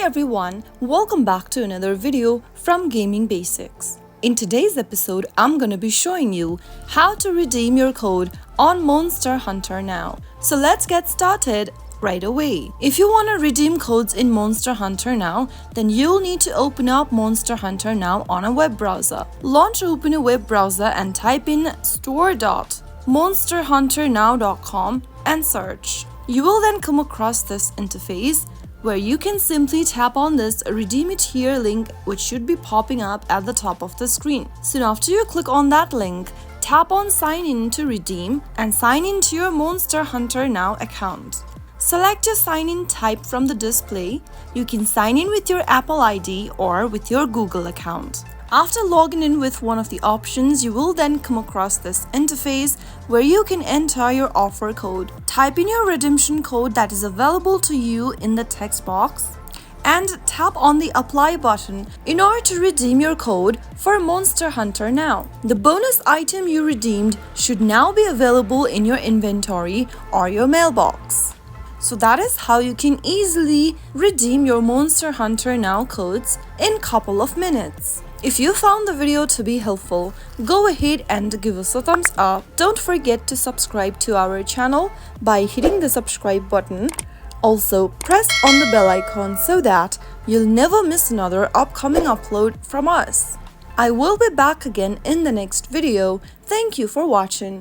everyone, welcome back to another video from Gaming Basics. In today's episode, I'm gonna be showing you how to redeem your code on Monster Hunter Now. So let's get started right away. If you want to redeem codes in Monster Hunter Now, then you'll need to open up Monster Hunter Now on a web browser. Launch or open a web browser and type in store.monsterhunternow.com and search. You will then come across this interface where you can simply tap on this redeem it here link, which should be popping up at the top of the screen. Soon after you click on that link, tap on sign in to redeem and sign into your Monster Hunter Now account. Select your sign in type from the display. You can sign in with your Apple ID or with your Google account. After logging in with one of the options, you will then come across this interface where you can enter your offer code. Type in your redemption code that is available to you in the text box and tap on the apply button in order to redeem your code for Monster Hunter Now. The bonus item you redeemed should now be available in your inventory or your mailbox. So that is how you can easily redeem your Monster Hunter Now codes in a couple of minutes. If you found the video to be helpful, go ahead and give us a thumbs up. Don't forget to subscribe to our channel by hitting the subscribe button. Also, press on the bell icon so that you'll never miss another upcoming upload from us. I will be back again in the next video. Thank you for watching.